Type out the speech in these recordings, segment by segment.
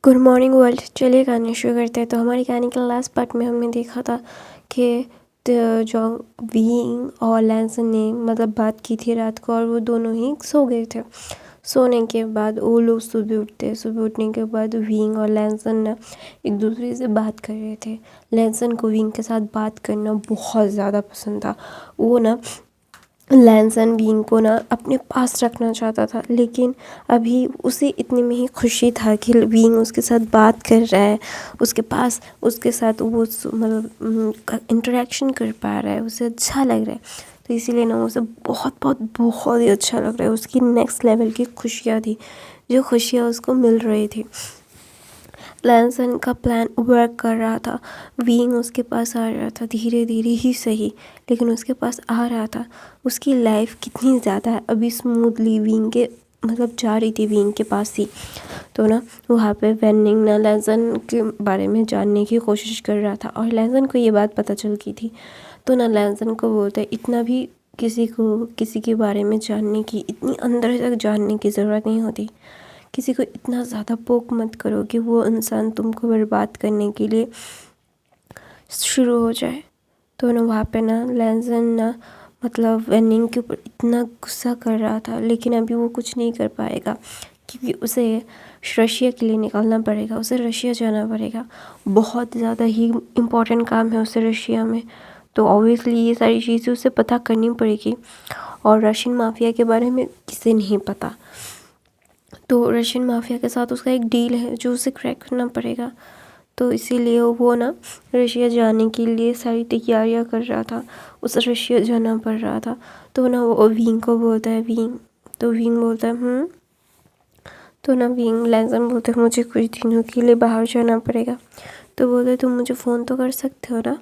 Good morning world. चलिए कहानी शुरू करते हैं। तो हमारी कहानी के लास्ट पार्ट में हमने देखा था कि जो विंग और लैंसन ने बात की थी रात को, और वो दोनों ही सो गए थे। सोने के बाद वो लोग सुबह उठने के बाद विंग और लैंसन ना एक दूसरे से बात कर रहे थे। लैंसन को विंग के साथ बात करना बहुत ज़्यादा पसंद था। वो ना लैंसन विंग को ना अपने पास रखना चाहता था, लेकिन अभी उसे इतने में ही खुशी था कि विंग उसके साथ बात कर रहा है, उसके साथ वो इंटरेक्शन कर पा रहा है, उसे अच्छा लग रहा है। तो इसीलिए ना उसे बहुत बहुत बहुत ही अच्छा लग रहा है। उसकी नेक्स्ट लेवल की खुशियाँ थी, जो खुशियाँ उसको मिल रही थी। लैंसन का प्लान वर्क कर रहा था। विंग उसके पास आ रहा था, धीरे धीरे ही सही, लेकिन उसके पास आ रहा था। उसकी लाइफ कितनी ज़्यादा अभी स्मूथली विंग के जा रही थी, विंग के पास ही। तो ना वहाँ पे वेनिंग ना लैंसन के बारे में जानने की कोशिश कर रहा था, और लैंसन को ये बात पता चल गई थी। तो ना लैंसन को बोलता है, इतना भी किसी के बारे में जानने की, इतनी अंदर तक जानने की ज़रूरत नहीं होती। किसी को इतना ज़्यादा पोक मत करो कि वो इंसान तुमको बर्बाद करने के लिए शुरू हो जाए। तो ना वहाँ पे ना लैंसन ना वेनिंग के ऊपर इतना गुस्सा कर रहा था, लेकिन अभी वो कुछ नहीं कर पाएगा, क्योंकि उसे रशिया के लिए निकलना पड़ेगा। उसे रशिया जाना पड़ेगा, बहुत ज़्यादा ही इम्पोर्टेंट काम है उसे रशिया में। तो ऑब्वियसली ये सारी चीज़ें उसे पता करनी पड़ेगी, और रशियन माफिया के बारे में किसे नहीं पता। तो रशियन माफिया के साथ उसका एक डील है जो उसे क्रैक करना पड़ेगा। तो इसीलिए वो ना रशिया जाने के लिए सारी तैयारियां कर रहा था। उसे रशिया जाना पड़ रहा था। तो ना वो विंग को बोलता है, विंग बोलता है तो ना विंग लैंसन बोलते हैं, मुझे कुछ दिनों के लिए बाहर जाना पड़ेगा। तो बोलते तुम मुझे फ़ोन तो कर सकते हो ना।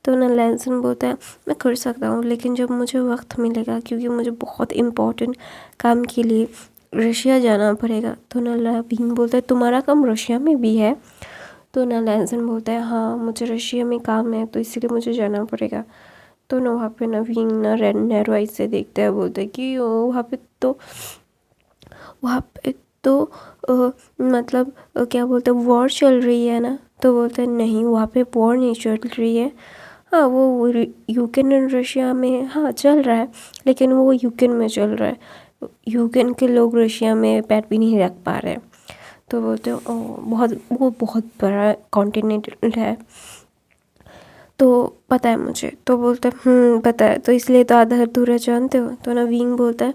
तो ना लैंसन बोलता है, मैं कर सकता हूँ, लेकिन जब मुझे वक्त मिलेगा, क्योंकि मुझे बहुत इम्पोर्टेंट काम के लिए रशिया जाना पड़ेगा। तो ना विंग बोलता है, तुम्हारा काम रशिया में भी है। तो ना लैंसन बोलता है, हाँ मुझे रशिया में काम है, तो इसीलिए मुझे जाना पड़ेगा। तो ना वहाँ पे ना विंग ना नैरो आई से देखता है, बोलता है कि वहाँ पे तो क्या बोलते हैं, वॉर चल रही है ना। तो बोलते हैं नहीं, वहाँ पे वॉर नहीं चल रही है। हाँ वो यूक्रेन और रशिया में हाँ चल रहा है, लेकिन वो यूक्रेन में चल रहा है। यूक्रेन के लोग रशिया में पैर भी नहीं रख पा रहे। तो बोलते हैं वो बहुत बड़ा कॉन्टिनेंट है, तो पता है मुझे। तो बोलते हैं पता है, तो इसलिए तो आधा अधूरा जानते हो। तो ना विंग बोलता है,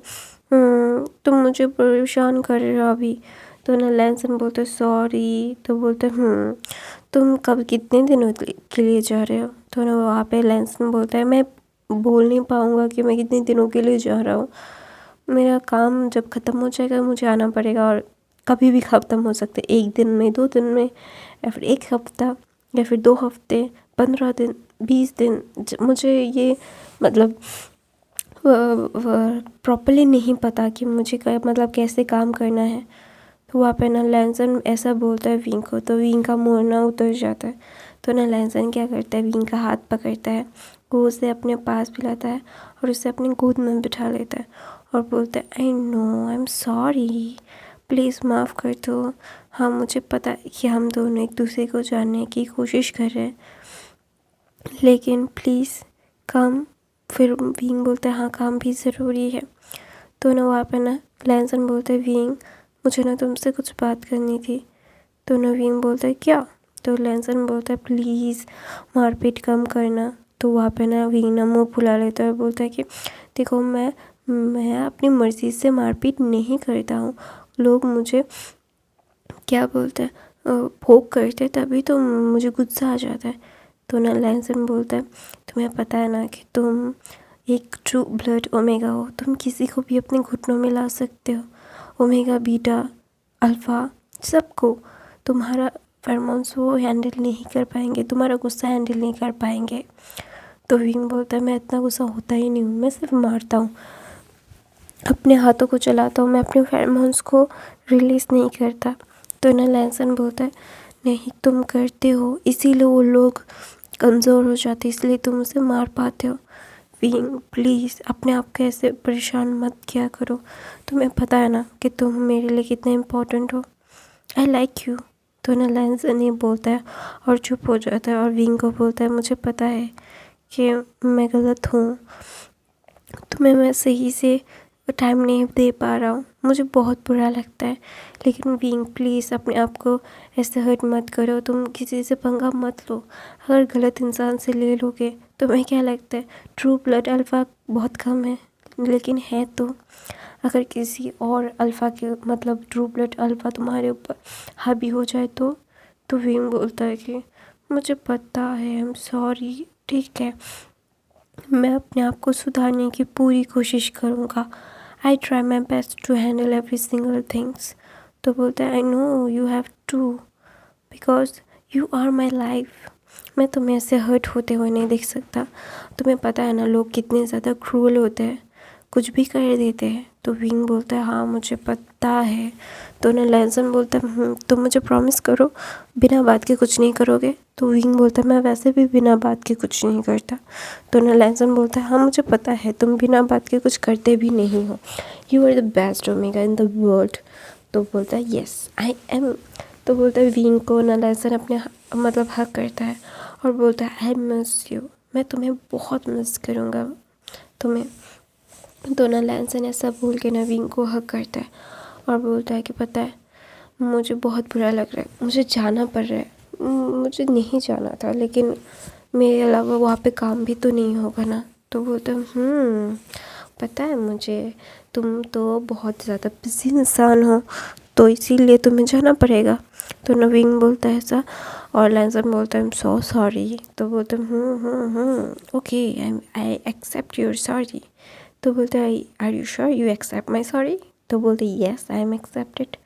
तुम मुझे परेशान कर रहे हो अभी। तो ना लैंसन बोलते है सॉरी। तो बोलते तुम कब कितने दिनों के लिए जा रहे हो। तो ना वहाँ पे लैंसन बोलता है, मैं बोल नहीं पाऊँगा कि मैं कितने दिनों के लिए जा रहा हूँ। मेरा काम जब ख़त्म हो जाएगा मुझे आना पड़ेगा, और कभी भी ख़त्म हो सकता है, 1 दिन में, 2 दिन में, या फिर 1 हफ़्ता, या फिर 2 हफ़्ते, 15 दिन, 20 दिन। मुझे ये प्रॉपर्ली नहीं पता कि मुझे कैसे काम करना है। तो वहाँ पे ना लैंसन ऐसा बोलता है विंग को, तो विंग का मुँह ना उतर जाता है। तो ना लैंसन क्या करता है, विंग का हाथ पकड़ता है, वो उसे अपने पास बुलाता है और उसे अपनी गोद में बिठा लेता है, और बोलता है, I no, I am sorry, please माफ़ कर दो। हाँ मुझे पता है कि हम दोनों एक दूसरे को जानने की कोशिश कर रहे हैं, लेकिन प्लीज़ काम। फिर विंग बोलता है, हाँ काम भी ज़रूरी है। तो ना वहाँ पे ना लैंसन बोलता है, विंग मुझे ना तुमसे कुछ बात करनी थी। तो ना विंग बोलता है, क्या। तो लैंसन बोलता है, प्लीज़ मारपीट कम करना। तो वहाँ पे ना विंग ना मुँह फुला लेता है, बोलता है कि देखो मैं अपनी मर्ज़ी से मारपीट नहीं करता हूँ। लोग मुझे क्या बोलते हैं, पोक करते, तभी तो मुझे गुस्सा आ जाता है। तो ना लैंसन बोलता है, तुम्हें पता है ना कि तुम एक ट्रू ब्लड ओमेगा हो, तुम किसी को भी अपने घुटनों में ला सकते हो, ओमेगा बीटा अल्फ़ा सबको। तुम्हारा फेरोमोन्स वो हैंडल नहीं कर पाएंगे, तुम्हारा गुस्सा हैंडल नहीं कर पाएंगे। तो विंग बोलता है, मैं इतना गुस्सा होता ही नहीं हूँ, मैं सिर्फ मारता हूँ, अपने हाथों को चलाता हूँ, मैं अपने फेरोमोन्स को रिलीज़ नहीं करता। तो ना लैंसन बोलता है, नहीं तुम करते हो, इसीलिए वो लोग कमज़ोर हो जाते, इसलिए तुम उसे मार पाते हो। विंग प्लीज़ अपने आप को ऐसे परेशान मत किया करो, तुम्हें पता है ना कि तुम मेरे लिए कितने इम्पोर्टेंट हो, आई लाइक यू। तो ना लैंसन ये बोलता है और चुप हो जाता है और विंग को बोलता है मुझे पता है कि मैं गलत हूँ, तुम्हें मैं सही से टाइम नहीं दे पा रहा हूँ, मुझे बहुत बुरा लगता है, लेकिन विंग प्लीज़ अपने आप को ऐसे हर्ट मत करो, तुम किसी से पंगा मत लो, अगर गलत इंसान से ले लोगे तुम्हें क्या लगता है ट्रू ब्लड अल्फ़ा बहुत कम है, लेकिन है तो अगर किसी और अल्फ़ा के मतलब ट्रू ब्लड अल्फ़ा तुम्हारे ऊपर हावी हो जाए तो विंग बोलता है कि मुझे पता है, आई एम सॉरी, ठीक है, मैं अपने आप को सुधारने की पूरी कोशिश करूँगा, I try my best to handle every single things. तो बोलता है I know you have to because you are my life, मैं तुम्हें ऐसे हर्ट होते हुए नहीं देख सकता, तुम्हें पता है ना लोग कितने ज़्यादा क्रूअल होते हैं, कुछ भी कर देते हैं। तो विंग बोलता है हाँ मुझे पता है। तो ना लैंसन बोलता है तुम मुझे प्रॉमिस करो बिना बात के कुछ नहीं करोगे। तो विंग बोलता है मैं वैसे भी बिना बात के कुछ नहीं करता। तो ना लैंसन बोलता है हाँ मुझे पता है तुम बिना बात के कुछ करते भी नहीं हो, you are the best omega in the world. तो बोलता है येस आई एम। तो बोलता है विंग को ना लैंसन अपने मतलब हक करता है और बोलता है आई मिस यू, मैं तुम्हें बहुत मिस करूँगा तुम्हें। तो ना लैंसन ऐसा बोल के ना विंग को हक करता है और बोलता है कि पता है मुझे बहुत बुरा लग रहा है, मुझे जाना पड़ रहा है, मुझे नहीं जाना था लेकिन मेरे अलावा वहाँ पे काम भी तो नहीं होगा ना। तो बोलता है पता है मुझे, तुम तो बहुत ज़्यादा बिजी इंसान हो तो इसीलिए तुम्हें जाना पड़ेगा। तो ना विंग बोलता है ऐसा और लैंसन बोलता है आई एम सो सॉरी। तो बोलता है okay I accept your sorry. तो बोलते हैं are you sure you accept my sorry. तो बोलते येस आई एम एक्सेप्टेड।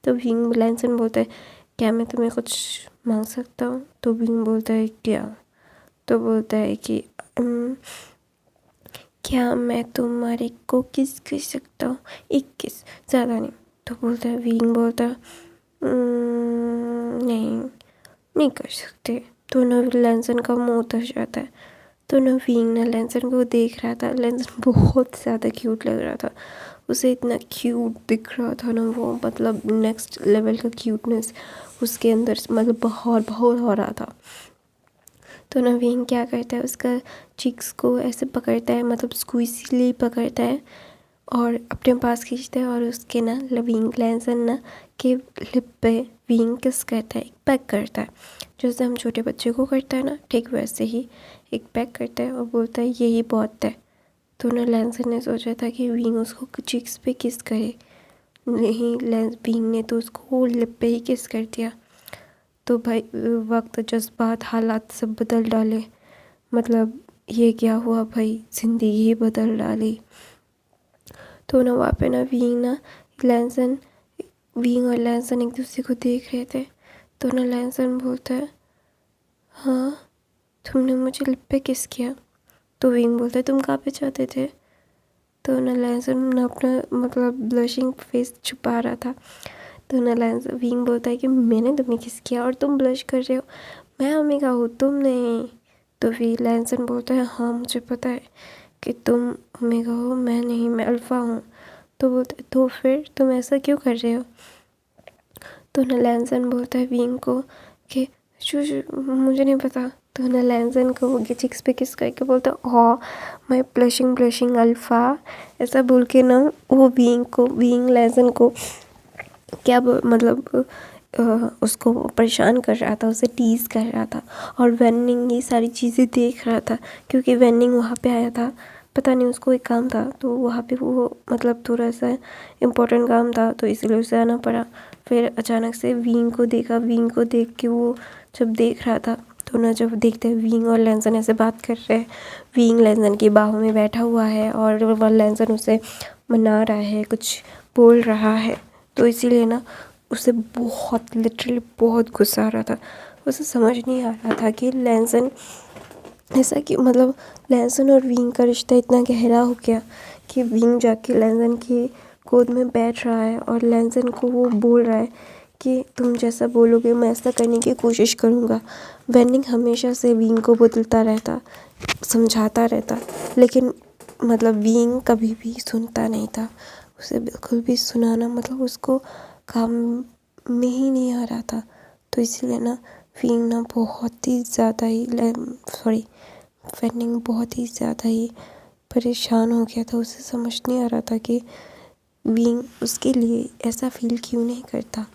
तो विंग लैंसन बोलता है क्या मैं तुम्हें कुछ मांग सकता हूँ। तो विंग बोलता है क्या। तो बोलता है कि क्या मैं तुम्हारे को किस कर सकता हूँ, एक किस, ज़्यादा नहीं। तो बोलता है विंग बोलता है नहीं नहीं कर सकते। तो ना लैंसन का मुँह उतर जाता है। तो ना विंग ना लैंसन को देख रहा था, लैंसन बहुत ज़्यादा क्यूट लग रहा था, उसे इतना क्यूट दिख रहा था ना वो, मतलब नेक्स्ट लेवल का क्यूटनेस उसके अंदर मतलब बहुत बहुत हो रहा था। तो ना विंग क्या करता है उसका चिक्स को ऐसे पकड़ता है, मतलब स्क्वीजली पकड़ता है और अपने पास खींचता है और उसके ना विंग लैंसन ना के लिप पे विंग किस करता है, एक पैक करता है, जैसे हम छोटे बच्चे को करता है ना, ठीक वैसे ही एक पैक करता है और बोलता है यही बहुत है। तो ना लैंसन ने सोचा था कि विंग उसको चिक्स पे किस करे, नहीं विंग ने तो उसको लिप पे ही किस कर दिया। तो भाई वक्त जज्बात हालात सब बदल डाले, मतलब ये क्या हुआ भाई, ज़िंदगी ही बदल डाली। तो ना वहाँ पे ना विंग और लैंसन एक दूसरे को देख रहे थे। तो ना लैंसन बोलता है हाँ तुमने मुझे लिप पे किस किया। तो विंग बोलता है तुम कहाँ पे जाते थे। तो ना लैंसन अपना मतलब ब्लशिंग फेस छुपा रहा था। तो ना विंग बोलता है कि मैंने तुम्हें किस किया और तुम ब्लश कर रहे हो, मैं ओमेगा हूँ तुम नहीं। तो फिर लैंसन बोलता है हाँ मुझे पता है कि तुम ओमेगा हो मैं नहीं, मैं अल्फ़ा हूँ। तो बोलता है तो फिर तुम ऐसा क्यों कर रहे हो। तो ना लैंसन बोलता है विंग को कि मुझे नहीं पता। तो ना लैंसन को वो चिक्स पे किस करके बोलता है हाँ मैं ब्लशिंग अल्फ़ा, ऐसा बोल के ना वो विंग लैंसन को क्या मतलब उसको परेशान कर रहा था, उसे टीज़ कर रहा था। और वेनिंग ये सारी चीज़ें देख रहा था क्योंकि वेनिंग वहाँ पे आया था, पता नहीं उसको एक काम था तो वहाँ पे वो मतलब थोड़ा सा इम्पोर्टेंट काम था तो इसलिए उसे आना पड़ा। फिर अचानक से विंग को देखा, विंग को देख के वो जब देख रहा था तो ना जब देखते हैं विंग और लैंसन ऐसे बात कर रहे हैं, विंग लैंसन की बाहों में बैठा हुआ है और वह लैंसन उसे मना रहा है, कुछ बोल रहा है। तो इसीलिए ना उसे बहुत लिटरली बहुत गुस्सा आ रहा था, उसे समझ नहीं आ रहा था कि लैंसन ऐसा कि मतलब लैंसन और विंग का रिश्ता इतना गहरा हो गया कि विंग जाके लैंसन की गोद में बैठ रहा है और लैंसन को वो बोल रहा है कि तुम जैसा बोलोगे मैं ऐसा करने की कोशिश करूँगा। वेनिंग हमेशा से विंग को बदलता रहता, समझाता रहता, लेकिन मतलब विंग कभी भी सुनता नहीं था, उसे बिल्कुल भी सुनाना मतलब उसको काम में ही नहीं आ रहा था। तो इसीलिए ना विंग ना बहुत ही ज़्यादा ही वेनिंग बहुत ही ज़्यादा ही परेशान हो गया था। उसे समझ नहीं आ रहा था कि विंग उसके लिए ऐसा फील क्यों नहीं करता।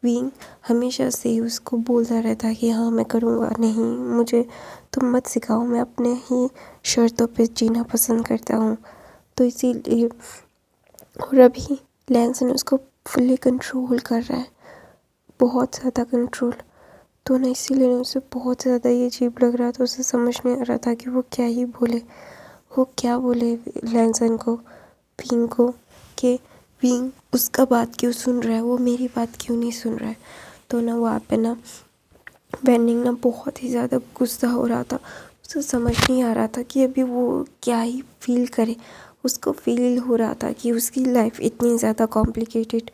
विंग हमेशा से उसको बोलता रहता कि हाँ मैं करूँगा, नहीं मुझे तुम मत सिखाओ, मैं अपने ही शर्तों पे जीना पसंद करता हूँ। तो इसीलिए और अभी लैंसन उसको फुल्ली कंट्रोल कर रहा है, बहुत ज़्यादा कंट्रोल। तो ना इसीलिए उसे बहुत ज़्यादा ये अजीब लग रहा था। उसे समझ नहीं आ रहा था कि वो क्या ही बोले, वो क्या बोले लैंसन को, विंग को, कि विंग उसका बात क्यों सुन रहा है, वो मेरी बात क्यों नहीं सुन रहा है। तो ना वहाँ पे ना वेनिंग ना बहुत ही ज़्यादा गुस्सा हो रहा था। उसे समझ नहीं आ रहा था कि अभी वो क्या ही फील करे। उसको फील हो रहा था कि उसकी लाइफ इतनी ज़्यादा कॉम्प्लिकेटेड,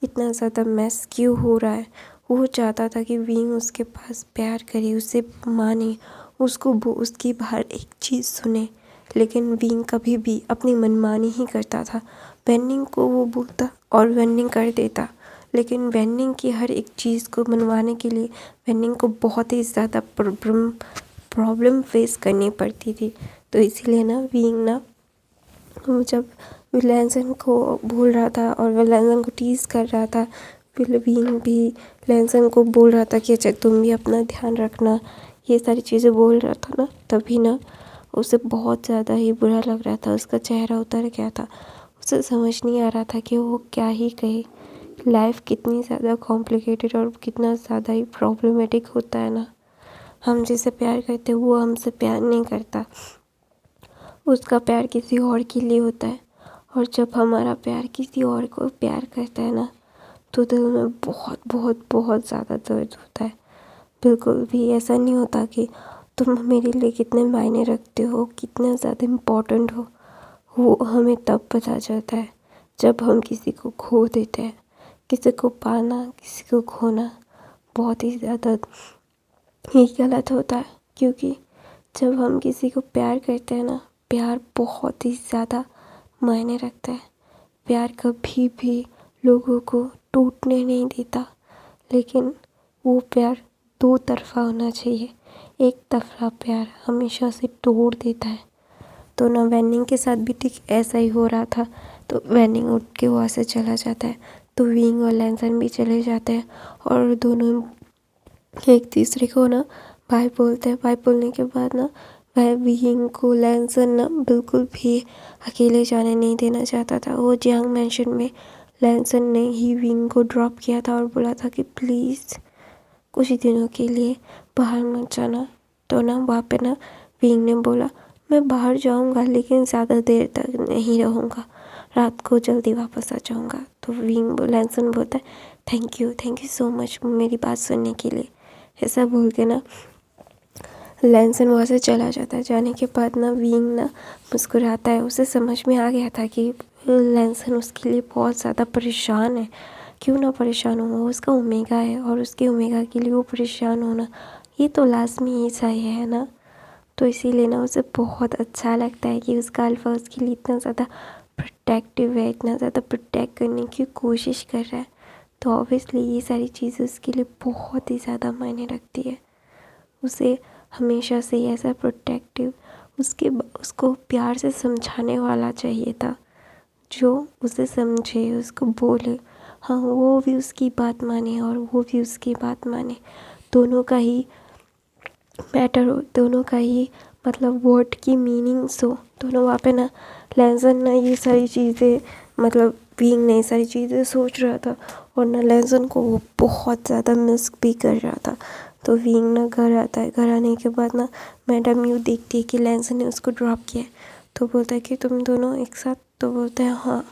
इतना ज़्यादा मैस क्यों हो रहा है। वो चाहता था कि विंग उसके पास प्यार करे, उसे माने, उसको उसकी हर एक चीज़ सुने, लेकिन विंग कभी भी अपनी मनमानी ही करता था। वेनिंग को वो बोलता और वेनिंग कर देता, लेकिन वेनिंग की हर एक चीज़ को मनवाने के लिए वेनिंग को बहुत ही ज़्यादा प्रॉब्लम फेस करनी पड़ती थी। तो इसीलिए ना विंग ना जब लैंसन को बोल रहा था और वह लैंसन को टीज़ कर रहा था, फिर विंग भी लैंसन को बोल रहा था कि अच्छा तुम भी अपना ध्यान रखना, ये सारी चीज़ें बोल रहा था ना, तभी ना उसे बहुत ज़्यादा ही बुरा लग रहा था। उसका चेहरा उतर गया था। उसे समझ नहीं आ रहा था कि वो क्या ही कहे। लाइफ कितनी ज़्यादा कॉम्प्लिकेटेड और कितना ज़्यादा ही प्रॉब्लमेटिक होता है ना। हम जिसे प्यार करते हैं वो हमसे प्यार नहीं करता, उसका प्यार किसी और के लिए होता है। और जब हमारा प्यार किसी और को प्यार करता है ना, तो दिल में बहुत बहुत बहुत ज़्यादा दर्द होता है। बिल्कुल भी ऐसा नहीं होता कि तुम मेरे लिए कितने मायने रखते हो, कितना ज़्यादा इम्पोर्टेंट हो। वो हमें तब पता चलता है जब हम किसी को खो देते हैं। किसी को पाना, किसी को खोना बहुत ही ज़्यादा ही गलत होता है, क्योंकि जब हम किसी को प्यार करते हैं ना, प्यार बहुत ही ज़्यादा मायने रखता है। प्यार कभी भी लोगों को टूटने नहीं देता, लेकिन वो प्यार दो तरफ़ा होना चाहिए। एक तरफ़ा प्यार हमेशा से तोड़ देता है। तो ना वेनिंग के साथ भी ठीक ऐसा ही हो रहा था। तो वेनिंग उठ के वहाँ से चला जाता है, तो विंग और लैंसन भी चले जाते हैं और दोनों एक तीसरे को ना बाय बोलते हैं। बाय बोलने के बाद ना वह विंग को लैंसन ना बिल्कुल भी अकेले जाने नहीं देना चाहता था। वो जियांग मैंशन में लैंसन ने ही विंग को ड्रॉप किया था और बोला था कि प्लीज़ कुछ दिनों के लिए बाहर मत जाना। तो ना वहाँ पे ना विंग ने बोला मैं बाहर जाऊँगा, लेकिन ज़्यादा देर तक नहीं रहूँगा, रात को जल्दी वापस आ जाऊँगा। तो विंग लैंसन बोलता है थैंक यू सो मच मेरी बात सुनने के लिए। ऐसा बोल के ना लैंसन वहाँ से चला जाता है। जाने के बाद ना विंग ना मुस्कुराता है। उसे समझ में आ गया था कि लैंसन उसके लिए बहुत ज़्यादा परेशान है। क्यों ना परेशान हो, वो उसका ओमेगा है और उसके ओमेगा के लिए वो परेशान होना ये तो लाजमी ही सही है ना। तो इसीलिए ना उसे बहुत अच्छा लगता है कि उसका अल्फ़ा उसके लिए इतना ज़्यादा प्रोटेक्टिव है, इतना ज़्यादा प्रोटेक्ट करने की कोशिश कर रहा है। तो ऑब्वियसली ये सारी चीज़ें उसके लिए बहुत ही ज़्यादा मायने रखती है। उसे हमेशा से ऐसा प्रोटेक्टिव उसको प्यार से समझाने वाला चाहिए था, जो उसे समझे, उसको बोले, हाँ वो भी उसकी बात माने और वो भी उसकी बात माने। दोनों का ही मैटर हो, दोनों का ही मतलब वर्ड की मीनिंग्स हो दोनों। वहाँ पे ना लैंसन ना ये सारी चीज़ें मतलब विंग ने ये सारी चीज़ें सोच रहा था, और ना लैंसन को वो बहुत ज़्यादा मिस भी कर रहा था। तो विंग ना घर आता है। घर आने के बाद ना मैडम यू देखती है कि लैंसन ने उसको ड्रॉप किया है, तो बोलता है कि तुम दोनों एक साथ। तो बोलते हैं हाँ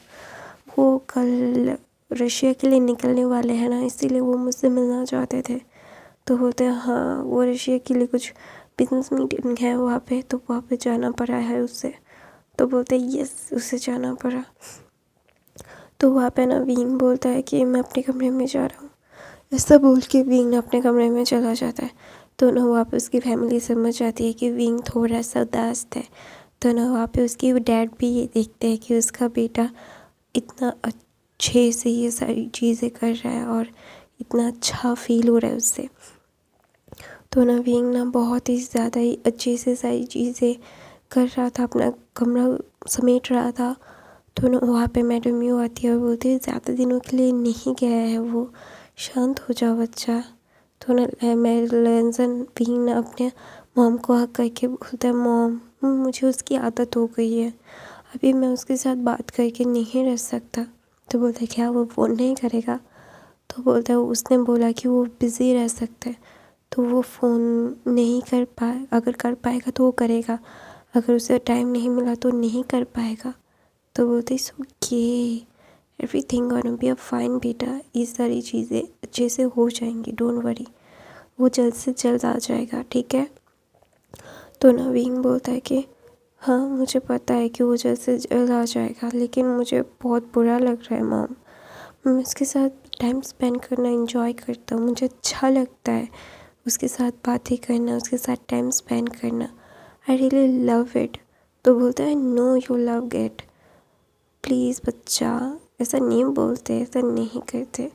वो कल रशिया के लिए निकलने वाले हैं ना, इसीलिए वो मुझसे मिलना चाहते थे। तो बोलते हैं हाँ वो रशिया के लिए कुछ बिजनेस मीटिंग है वहाँ पे, तो वहाँ पे जाना पड़ा है उससे। तो बोलते हैं यस उसे जाना पड़ा। तो वहाँ पे ना विंग बोलता है कि मैं अपने कमरे में जा रहा हूँ। ऐसा बोल के विंग अपने कमरे में चला जाता है। तो ना वहाँ पे उसकी फैमिली समझ जाती है कि विंग थोड़ा सा उदास है। तो ना वहाँ पे उसकी डैड भी ये देखते हैं कि उसका बेटा इतना अच्छे से ये सारी चीज़ें कर रहा है और इतना अच्छा फील हो रहा है उससे। तो ना विंग ना बहुत ही ज़्यादा ही अच्छे से सारी चीज़ें कर रहा था, अपना कमरा समेट रहा था। तो ना वहाँ पे मैडम यू आती है और बोलती है ज़्यादा दिनों के लिए नहीं गया है वो, शांत हो जाओ बच्चा। तो ना लेंसन विंग ना अपने मॉम को हक करके बोलता है मॉम मुझे उसकी आदत हो गई है, अभी मैं उसके साथ बात करके नहीं रह सकता। तो बोलता है क्या वो फ़ोन नहीं करेगा? तो बोलता है उसने बोला कि वो बिज़ी रह सकता है, तो वो फ़ोन नहीं कर पाए, अगर कर पाएगा तो वो करेगा, अगर उसे टाइम नहीं मिला तो नहीं कर पाएगा। तो बोलते it's okay, everything gonna be a fine बेटा, ये सारी चीज़ें अच्छे से हो जाएंगी, डोंट वरी, वो जल्द से जल्द आ जाएगा, ठीक है। तो नवीन बोलता है कि हाँ मुझे पता है कि वो जल्द से जल्द आ जाएगा, लेकिन मुझे बहुत बुरा लग रहा है मॉम, मैं उसके साथ टाइम स्पेंड करना एंजॉय करता हूँ, मुझे अच्छा लगता है उसके साथ बातें करना, उसके साथ टाइम स्पेंड करना, आई रियली लव इट। तो बोलता है no you love it, please बच्चा ऐसा नहीं बोलते, ऐसा नहीं करते,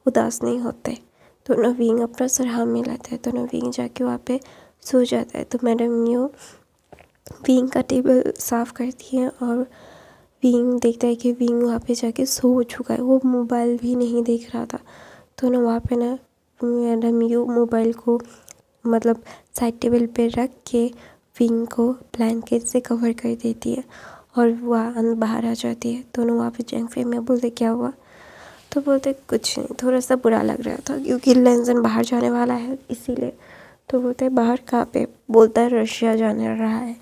उदास नहीं होते। तो नवीन अपना सर हाँ मिलाता है, तो नवीन जाके वहाँ पे सो जाता है। तो मैडम यू विंग का टेबल साफ़ करती है और विंग देखता है कि विंग वहाँ पे जाके सो चुका है, वो मोबाइल भी नहीं देख रहा था। तो ना वहाँ पे ना मैडम यू मोबाइल को मतलब साइड टेबल पे रख के विंग को ब्लैंकेट से कवर कर देती है और वह बाहर आ जाती है। तो ना वहाँ पे जैंग फे में बोलते क्या हुआ? तो बोलते कुछ नहीं, थोड़ा सा बुरा लग रहा था क्योंकि लेंसन बाहर जाने वाला है इसीलिए। तो बोलते बाहर कहाँ पे? बोलता है रशिया जाने रहा है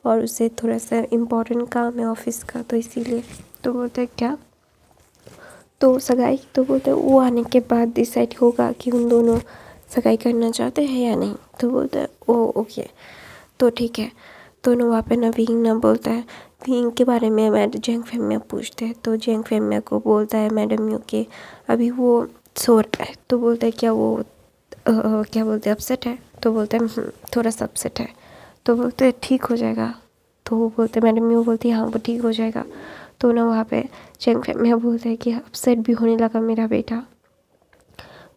और उसे थोड़ा सा इम्पोर्टेंट काम है ऑफिस का, तो इसीलिए। तो बोलते क्या? तो सगाई? तो बोलते वो आने के बाद डिसाइड होगा कि उन दोनों सगाई करना चाहते हैं या नहीं। तो बोलते हैं ओ ओके, तो ठीक है। तो ना वहाँ पे ना विंग ना बोलता है, विंग के बारे में मैडम जेंग फेमिया पूछते हैं। तो जेंग फेमिया को बोलता है मैडम यू के अभी वो सो रहा है। तो बोलता है क्या वो क्या बोलते हैं अपसेट है? तो बोलते हैं थोड़ा सा अपसेट है। तो बोलते हैं ठीक हो जाएगा। तो वो बोलते मैडम यू बोलती है हाँ वो ठीक हो जाएगा। तो ना वहाँ पे जेंग फेमिया बोलता है कि अपसेट भी होने लगा मेरा बेटा।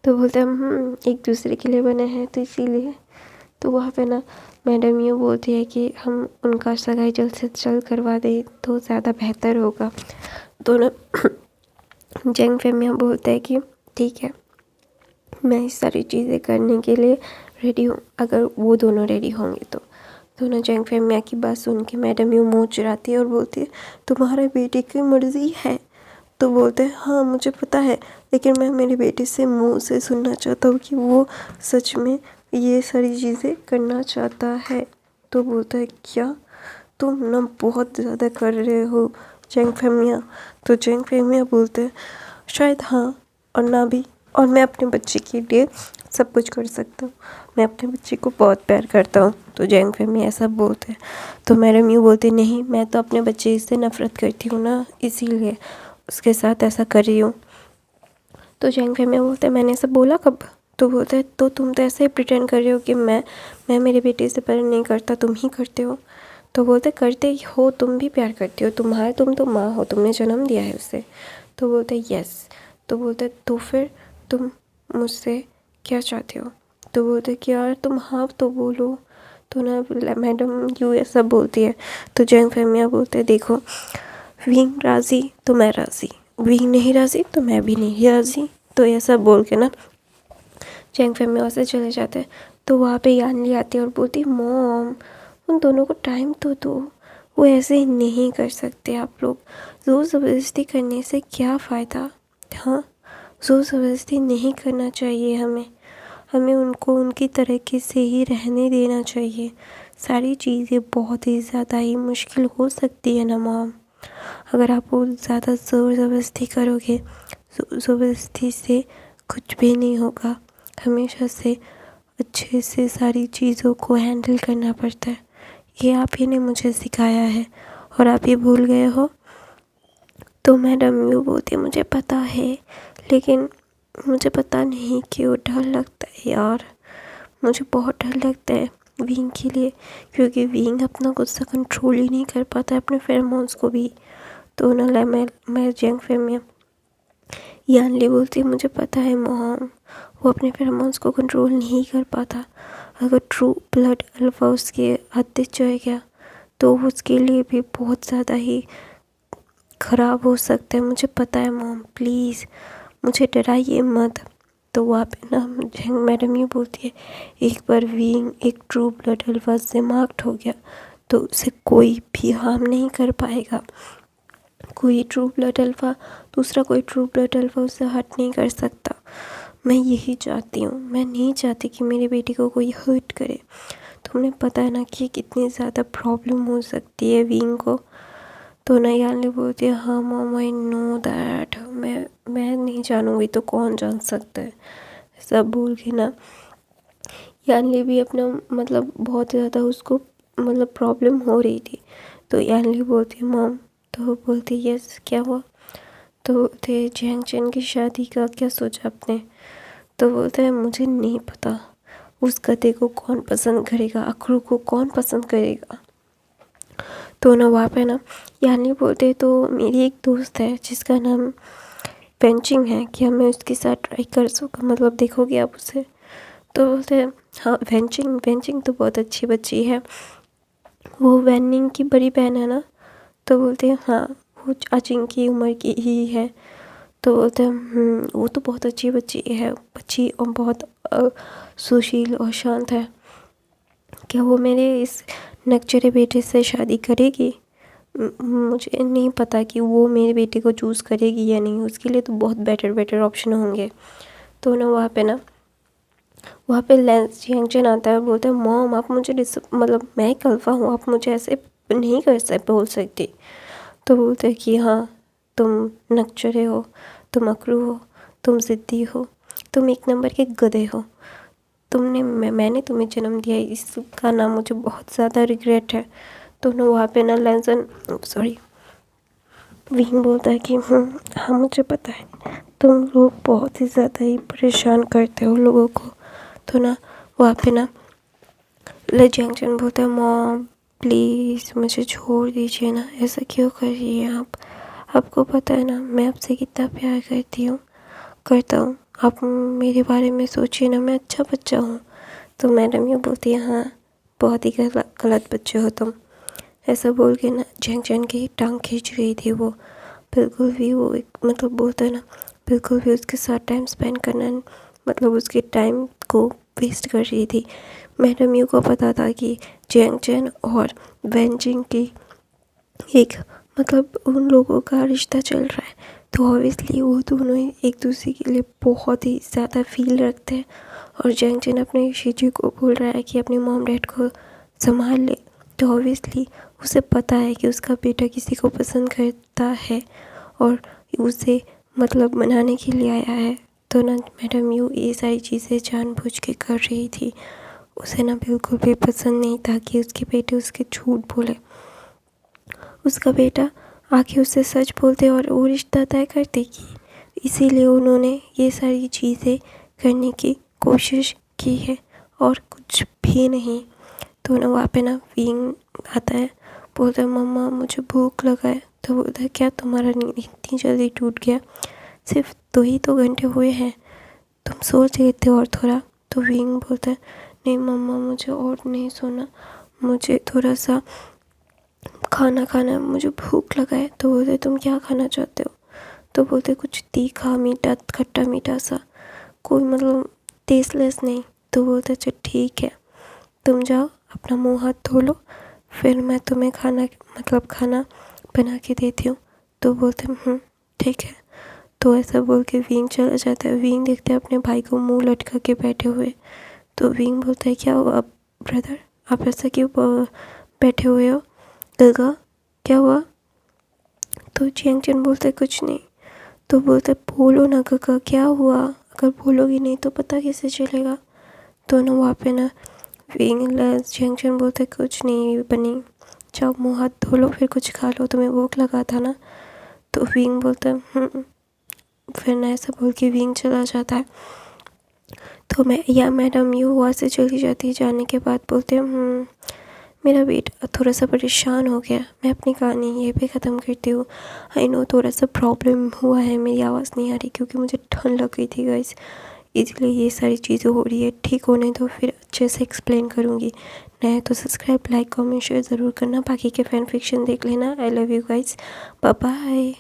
तो बोलते हैं एक दूसरे के लिए बने हैं तो इसीलिए। तो वहाँ पे ना मैडम ये बोलती है कि हम उनका सगाई जल्द से जल्द करवा दें तो ज़्यादा बेहतर होगा। तो ना जेंग फेमिया बोलता है कि ठीक है मैं इस सारी चीज़ें करने के लिए रेडी हूँ, अगर वो दोनों रेडी होंगे तो। ना जेंग फेमिया की बात सुन के मैडम यूँ मुँह चुराती है और बोलती है तुम्हारे बेटे की मर्ज़ी है? तो बोलते हैं हाँ मुझे पता है, लेकिन मैं मेरे बेटे से मुंह से सुनना चाहता हूँ कि वो सच में ये सारी चीज़ें करना चाहता है। तो बोलता है क्या तुम ना बहुत ज़्यादा कर रहे हो जेंग फेमिया? तो जेंग फेमिया बोलते हैं शायद हाँ और ना भी, और मैं अपने बच्चे के लिए सब कुछ कर सकता हूँ, मैं अपने बच्चे को बहुत प्यार करता हूँ। तो जेंग फेमिया ऐसा बोलते हैं। तो मैडम यूँ बोलते नहीं मैं तो अपने बच्चे से नफ़रत करती हूँ ना, इसीलिए उसके साथ ऐसा कर रही हूँ। तो जेंग फेमिया बोलते हैं मैंने ऐसा बोला कब? तो बोलता है तो तुम तो ऐसे ही प्रिटेंड कर रहे हो कि मैं मेरे बेटे से प्यार नहीं करता, तुम ही करते हो। तो बोलते करते ही हो, तुम भी प्यार करती हो, तुम तो माँ हो, तुमने जन्म दिया है उसे। तो बोलते यस। तो बोलते तो फिर तुम मुझसे क्या चाहते हो? तो बोलते कि यार तुम हाँ तो बोलो। तो ना मैडम यू ऐसा बोलती है। तो जेंग फेमिया बोलते देखो विंग राज़ी तो मैं राज़ी, विंग नहीं राज़ी तो मैं भी नहीं राज़ी। तो ऐसा बोल के ना जेंग फेमिया से चले जाते हैं। तो वहाँ पे यानली आती है और बोलती मॉम उन दोनों को टाइम तो दो, वो ऐसे ही नहीं कर सकते आप लोग, ज़ोर ज़बरदस्ती करने से क्या फ़ायदा? हाँ ज़ोर ज़बरदस्ती नहीं करना चाहिए हमें उनको उनकी तरीके से ही रहने देना चाहिए। सारी चीज़ें बहुत ही ज़्यादा ही मुश्किल हो सकती है ना मॉम, अगर आप वो ज़्यादा ज़ोर ज़बरदस्ती करोगे, ज़बरदस्ती से कुछ भी नहीं होगा, हमेशा से अच्छे से सारी चीज़ों को हैंडल करना पड़ता है। ये आप ही ने मुझे सिखाया है और आप ये भूल गए हो। तो मैडम यू बोलती है मुझे पता है, लेकिन मुझे पता नहीं क्यों डर लगता है यार, मुझे बहुत डर लगता है विंग के लिए, क्योंकि विंग अपना गुस्सा कंट्रोल ही नहीं कर पाता है, अपने फेरोमोन्स को भी। तो ना मैं जेंग फेमिया यानली बोलती मुझे पता है मॉम, वो अपने फेरोमोन्स को कंट्रोल नहीं कर पाता। अगर ट्रू ब्लड अल्फा उसके हद चढ़ गया तो उसके लिए भी बहुत ज़्यादा ही ख़राब हो सकता है। मुझे पता है मॉम, प्लीज़ मुझे डराइए मत। तो वहाँ पे ना मुझे मैडम ये बोलती है, एक बार वीइंग एक ट्रू ब्लड अल्फा से मार्क्ड हो गया तो उसे कोई भी हार्म नहीं कर पाएगा। कोई ट्रू ब्लड अल्फा दूसरा कोई ट्रू ब्लड अल्फा उससे हर्ट नहीं कर सकता। मैं यही चाहती हूँ, मैं नहीं चाहती कि मेरी बेटी को कोई हर्ट करे। तुम्हें पता है ना कि कितनी ज़्यादा प्रॉब्लम हो सकती है वीइंग को। तो नयाली बोलती है, हाँ मॉम आई नो दैट, मैं नहीं जानूँगी तो कौन जान सकता है। सब बोल के ना यानली भी अपना मतलब बहुत ज़्यादा उसको मतलब प्रॉब्लम हो रही थी। तो यानली बोलती है मॉम, तो बोलती यस क्या हुआ। तो बोलते जैंग चैन की शादी का क्या सोचा आपने। तो बोलते हैं मुझे नहीं पता उस गधे को कौन पसंद करेगा, अखरू को कौन पसंद करेगा। तो ना वहाँ पे ना यानी बोलते तो मेरी एक दोस्त है जिसका नाम वेंचिंग है, क्या मैं उसके साथ ट्राई कर सकूँ, मतलब देखोगे आप उसे। तो बोलते हैं हाँ वेंचिंग, वेंचिंग तो बहुत अच्छी बच्ची है, वो वैनिंग की बड़ी बहन है ना। तो बोलते हैं हाँ वो अचिंग की उम्र की ही है। तो बोलते हैं वो तो बहुत अच्छी बच्ची है, बच्ची और बहुत सुशील और शांत है। क्या वो मेरे इस नकचरे बेटे से शादी करेगी। मुझे नहीं पता कि वो मेरे बेटे को चूज़ करेगी या नहीं, उसके लिए तो बहुत बेटर बेटर ऑप्शन होंगे। तो ना वहाँ पे लेंस जंक्शन आता है, बोलता है मॉम आप मुझे मतलब मैं एक अल्फा हूँ, आप मुझे ऐसे नहीं बोल सकती। तो बोलते हैं कि हाँ तुम नकचरे हो, तुम अकरू हो, तुम ज़िद्दी हो, तुम एक नंबर के गधे हो, मैंने तुम्हें जन्म दिया है, इसका नाम मुझे बहुत ज़्यादा रिग्रेट है। तो ना वहाँ पे ना लेंसन विंग बोलता है कि हाँ मुझे पता है तुम लोग बहुत ही ज़्यादा ही परेशान करते हो लोगों को। तो ना वहाँ पे ना ले जंक्शन बोलता है मॉम प्लीज़ मुझे छोड़ दीजिए ना, ऐसा क्यों कर रही है आप। आपको पता है ना मैं आपसे कितना प्यार करता हूँ। आप मेरे बारे में सोचिए ना, मैं अच्छा बच्चा हूँ। तो मैडम ये बोलती है हाँ बहुत ही गलत बच्चे हो तुम। ऐसा बोल के ना जंक्शन की टांग खींच रही थी वो। बिल्कुल भी वो एक मतलब बोलता है ना, बिल्कुल भी उसके साथ टाइम स्पेंड करना मतलब उसके टाइम को वेस्ट कर रही थी। मैडम यू को पता था कि जैंग और वेंजिंग की एक मतलब उन लोगों का रिश्ता चल रहा है, तो ऑब्वियसली वो दोनों ही एक दूसरे के लिए बहुत ही ज़्यादा फील रखते हैं। और जैंग अपने शीजी को बोल रहा है कि अपने मॉम डैड को संभाल ले। तो ऑब्वियसली उसे पता है कि उसका बेटा किसी को पसंद करता है और उसे मतलब मनाने के लिए आया है। तो ना मैडम यू ये सारी चीज़ें जानबूझ के कर रही थी। उसे ना बिल्कुल भी पसंद नहीं था कि उसके बेटे उसके झूठ बोले। उसका बेटा आके उससे सच बोलते और वो रिश्ता तय कर देगी, इसीलिए उन्होंने ये सारी चीज़ें करने की कोशिश की है और कुछ भी नहीं। तो ना वहाँ पे ना विंग आता है, बोलता है मम्मा मुझे भूख लगा है। तो बोलता है क्या तुम्हारा नींद इतनी जल्दी टूट गया, सिर्फ 2 घंटे हुए हैं, तुम सो लेते और थोड़ा। तो विंग बोलता है नहीं मम्मा मुझे और नहीं सोना, मुझे थोड़ा सा खाना खाना है, मुझे भूख लगा है। तो बोलते तुम क्या खाना चाहते हो। तो बोलते कुछ तीखा मीठा खट्टा मीठा सा, कोई मतलब टेस्टलेस नहीं। तो बोलते अच्छा ठीक है तुम जाओ अपना मुंह हाथ धो लो, फिर मैं तुम्हें खाना बना के देती हूँ। तो बोलते ठीक है। तो ऐसा बोल के विंग चला जाता है। विंग देखते हैं अपने भाई को मुंह लटका के बैठे हुए। तो विंग बोलता है क्या हुआ ब्रदर, आप ऐसा क्यों बैठे हुए हो, गगा क्या हुआ। तो चैंगचन बोलते कुछ नहीं। तो बोलते बोलो ना गगा क्या हुआ, अगर बोलोगी नहीं तो पता कैसे चलेगा। तो ना वहाँ पे ना जंक्शन बोलते कुछ नहीं बनी, जाओ मुँह हाथ धो लो फिर कुछ खा लो, तुम्हें भूख लगा था ना। तो विंग बोलता है फिर ना ऐसा बोल के विंग चला जाता है। तो मैडम यू वहाँ से चली जाती है। जाने के बाद बोलते हैं मेरा बेटा थोड़ा सा परेशान हो गया, मैं अपनी कहानी ये पे ख़त्म करती हूँ। आई नो थोड़ा सा प्रॉब्लम हुआ है, मेरी आवाज़ नहीं आ रही क्योंकि मुझे ठंड लग गई थी गाइस, इसलिए ये सारी चीज़ें हो रही है। ठीक होने दो, फिर अच्छे से एक्सप्लेन करूँगी। नया तो सब्सक्राइब, लाइक, कमेंट, शेयर ज़रूर करना। बाकी के फ़ैन फिक्शन देख लेना। I love you guys, bye bye.